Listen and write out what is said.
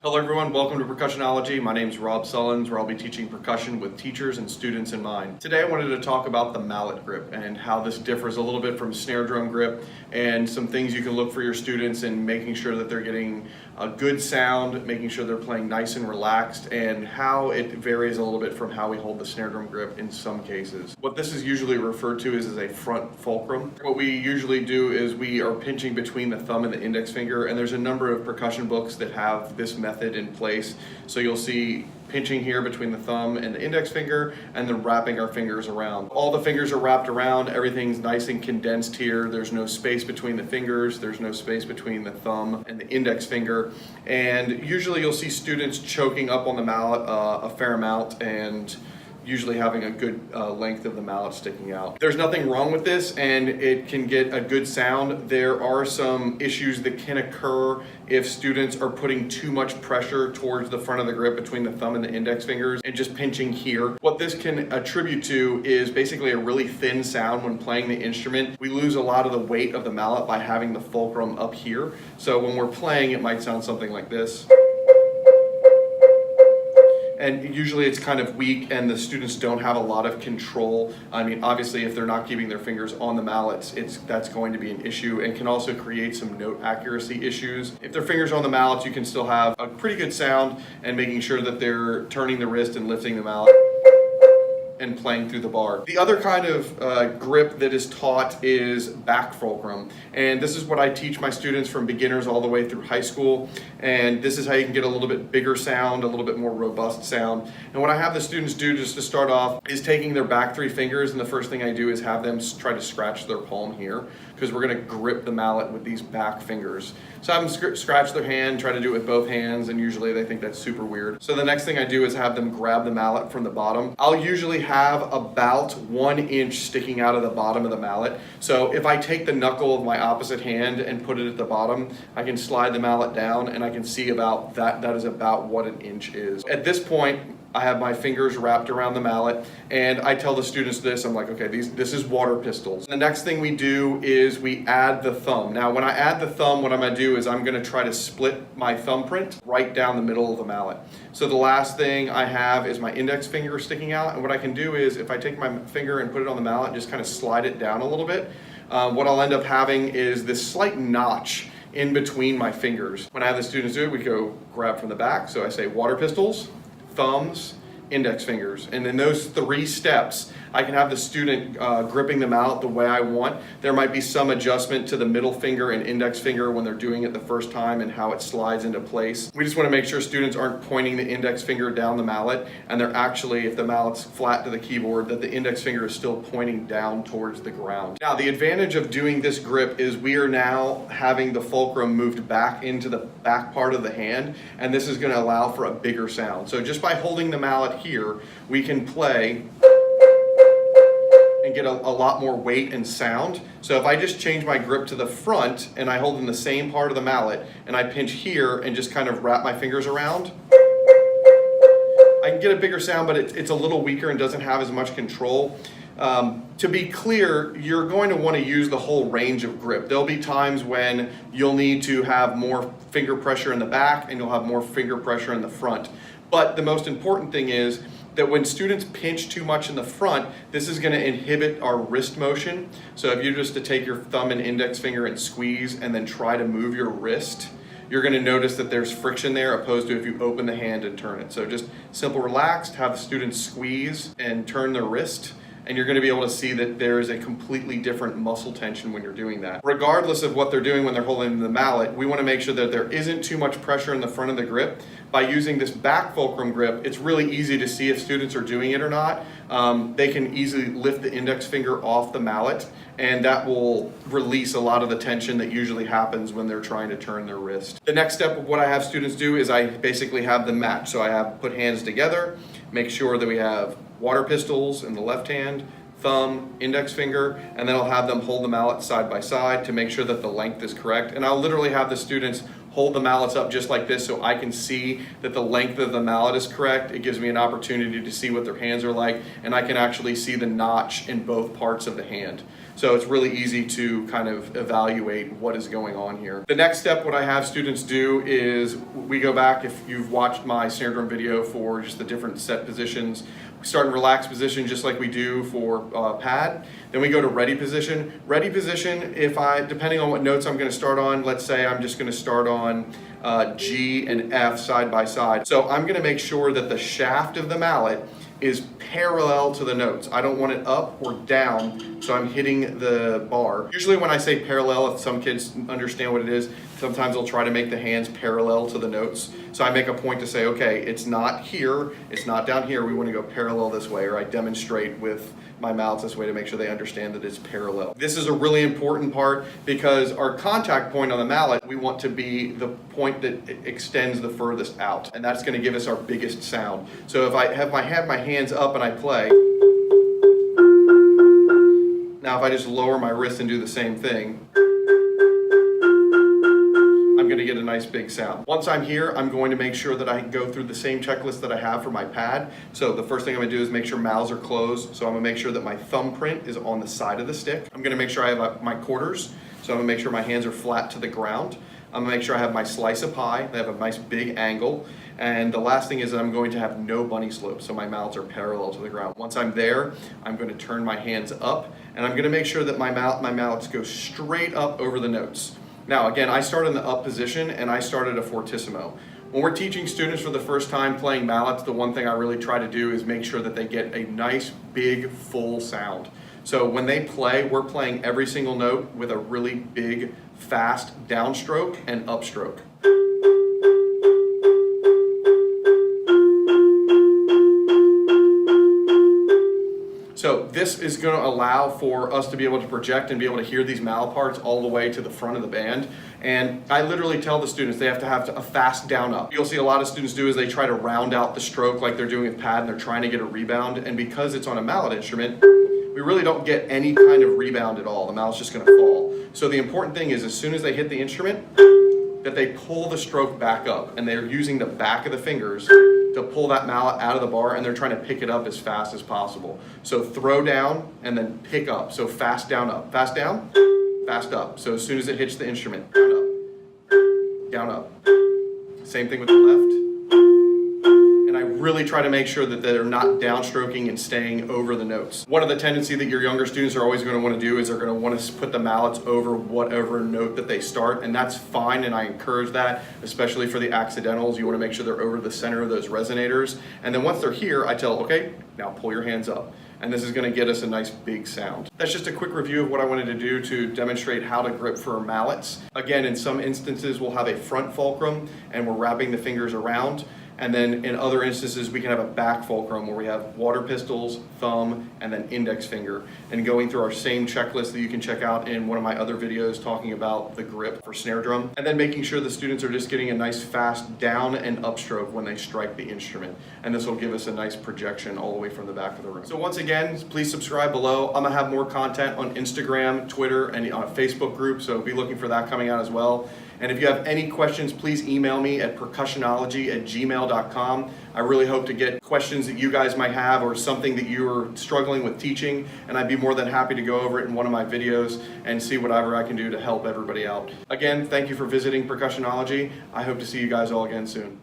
Hello everyone, welcome to Percussionology. My name is Rob Sullins, where I'll be teaching percussion with teachers and students in mind. Today I wanted to talk about the mallet grip and how this differs a little bit from snare drum grip and some things you can look for your students in making sure that they're getting a good sound, making sure they're playing nice and relaxed, and how it varies a little bit from how we hold the snare drum grip in some cases. What this is usually referred to is as a front fulcrum. What we usually do is we are pinching between the thumb and the index finger, and there's a number of percussion books that have this method in place. So you'll see pinching here between the thumb and the index finger, and then wrapping our fingers around. All the fingers are wrapped around, everything's nice and condensed here. There's no space between the fingers, there's no space between the thumb and the index finger. And usually you'll see students choking up on the mallet a fair amount, and usually having a good length of the mallet sticking out. There's nothing wrong with this, and it can get a good sound. There are some issues that can occur if students are putting too much pressure towards the front of the grip between the thumb and the index fingers and just pinching here. What this can attribute to is basically a really thin sound when playing the instrument. We lose a lot of the weight of the mallet by having the fulcrum up here. So when we're playing, it might sound something like this. And usually it's kind of weak and the students don't have a lot of control. I mean, obviously if they're not keeping their fingers on the mallets, that's going to be an issue, and can also create some note accuracy issues. If their fingers are on the mallets, you can still have a pretty good sound, and making sure that they're turning the wrist and lifting the mallet and playing through the bar. The other kind of grip that is taught is back fulcrum. And this is what I teach my students from beginners all the way through high school. And this is how you can get a little bit bigger sound, a little bit more robust sound. And what I have the students do just to start off is taking their back three fingers, and the first thing I do is have them try to scratch their palm here, because we're gonna grip the mallet with these back fingers. So have them scratch their hand, try to do it with both hands, and usually they think that's super weird. So the next thing I do is have them grab the mallet from the bottom. I'll usually have about 1 inch sticking out of the bottom of the mallet. So if I take the knuckle of my opposite hand and put it at the bottom, I can slide the mallet down and I can see about that is about what 1 inch is. At this point, I have my fingers wrapped around the mallet, and I tell the students this, I'm like, okay, this is water pistols. The next thing we do is we add the thumb. Now, when I add the thumb, what I'm gonna do is I'm gonna try to split my thumbprint right down the middle of the mallet. So the last thing I have is my index finger sticking out, and what I can do is if I take my finger and put it on the mallet and just kind of slide it down a little bit, what I'll end up having is this slight notch in between my fingers. When I have the students do it, we go grab from the back. So I say water pistols, thumbs, index fingers. And in those 3 steps, I can have the student gripping them out the way I want. There might be some adjustment to the middle finger and index finger when they're doing it the first time and how it slides into place. We just want to make sure students aren't pointing the index finger down the mallet, and they're actually, if the mallet's flat to the keyboard, that the index finger is still pointing down towards the ground. Now, the advantage of doing this grip is we are now having the fulcrum moved back into the back part of the hand, and this is going to allow for a bigger sound. So just by holding the mallet here, we can play and get a lot more weight and sound. So if I just change my grip to the front and I hold in the same part of the mallet and I pinch here and just kind of wrap my fingers around, I can get a bigger sound, but it's a little weaker and doesn't have as much control. To be clear, you're going to want to use the whole range of grip. There'll be times when you'll need to have more finger pressure in the back and you'll have more finger pressure in the front. But the most important thing is that when students pinch too much in the front, this is going to inhibit our wrist motion. So if you just to take your thumb and index finger and squeeze and then try to move your wrist, you're going to notice that there's friction there, opposed to if you open the hand and turn it. So just simple relaxed, have the students squeeze and turn their wrist, and you're going to be able to see that there is a completely different muscle tension when you're doing that. Regardless of what they're doing when they're holding the mallet, we want to make sure that there isn't too much pressure in the front of the grip. By using this back fulcrum grip, it's really easy to see if students are doing it or not. They can easily lift the index finger off the mallet, and that will release a lot of the tension that usually happens when they're trying to turn their wrist. The next step of what I have students do is I basically have them match. So I have put hands together, make sure that we have water pistols in the left hand, thumb, index finger, and then I'll have them hold the mallet side by side to make sure that the length is correct. And I'll literally have the students hold the mallets up just like this so I can see that the length of the mallet is correct. It gives me an opportunity to see what their hands are like, and I can actually see the notch in both parts of the hand. So it's really easy to kind of evaluate what is going on here. The next step, what I have students do is we go back, if you've watched my snare drum video for just the different set positions, we start in relaxed position just like we do for pad. Then we go to ready position. Ready position, depending on what notes I'm gonna start on, let's say I'm just gonna start on G and F side by side. So I'm gonna make sure that the shaft of the mallet is parallel to the notes. I don't want it up or down, so I'm hitting the bar. Usually when I say parallel, if some kids understand what it is, sometimes they'll try to make the hands parallel to the notes. So I make a point to say, okay, it's not here, it's not down here, we want to go parallel this way, or I demonstrate with my mallets this way to make sure they understand that it's parallel. This is a really important part because our contact point on the mallet, we want to be the point that extends the furthest out, and that's going to give us our biggest sound. So if I have my hands up and I play, now if I just lower my wrist and do the same thing, I'm going to get a nice big sound. Once I'm here, I'm going to make sure that I go through the same checklist that I have for my pad. So the first thing I'm going to do is make sure mouths are closed. So I'm going to make sure that my thumbprint is on the side of the stick. I'm going to make sure I have my quarters. So I'm going to make sure my hands are flat to the ground. I'm going to make sure I have my slice of pie. They have a nice big angle. And the last thing is that I'm going to have no bunny slope, so my mallets are parallel to the ground. Once I'm there, I'm going to turn my hands up, and I'm going to make sure that my mallets go straight up over the notes. Now again, I start in the up position and I start at a fortissimo. When we're teaching students for the first time playing mallets, the one thing I really try to do is make sure that they get a nice, big, full sound. So when they play, we're playing every single note with a really big, fast downstroke and upstroke. So this is going to allow for us to be able to project and be able to hear these mallet parts all the way to the front of the band. And I literally tell the students they have to have a fast down up. You'll see a lot of students do is they try to round out the stroke like they're doing with pad, and they're trying to get a rebound. And because it's on a mallet instrument, we really don't get any kind of rebound at all. The mallet's just going to fall. So the important thing is as soon as they hit the instrument, that they pull the stroke back up, and they're using the back of the fingers to pull that mallet out of the bar, and they're trying to pick it up as fast as possible. So throw down and then pick up. So fast down up, fast down, fast up. So as soon as it hits the instrument, down up, down up. Same thing with the left. And I really try to make sure that they're not downstroking and staying over the notes. One of the tendency that your younger students are always going to want to do is they're going to want to put the mallets over whatever note that they start, and that's fine, and I encourage that, especially for the accidentals. You want to make sure they're over the center of those resonators, and then once they're here, I tell, okay, now pull your hands up. And this is going to get us a nice big sound. That's just a quick review of what I wanted to do to demonstrate how to grip for mallets. Again, in some instances, we'll have a front fulcrum and we're wrapping the fingers around. And then in other instances, we can have a back fulcrum where we have water pistols, thumb, and then index finger. And going through our same checklist that you can check out in one of my other videos talking about the grip for snare drum. And then making sure the students are just getting a nice fast down and upstroke when they strike the instrument. And this will give us a nice projection all the way from the back of the room. So once again, please subscribe below. I'm gonna have more content on Instagram, Twitter, and on a Facebook group, so be looking for that coming out as well. And if you have any questions, please email me at percussionology@gmail.com. I really hope to get questions that you guys might have or something that you're struggling with teaching, and I'd be more than happy to go over it in one of my videos and see whatever I can do to help everybody out. Again, thank you for visiting Percussionology. I hope to see you guys all again soon.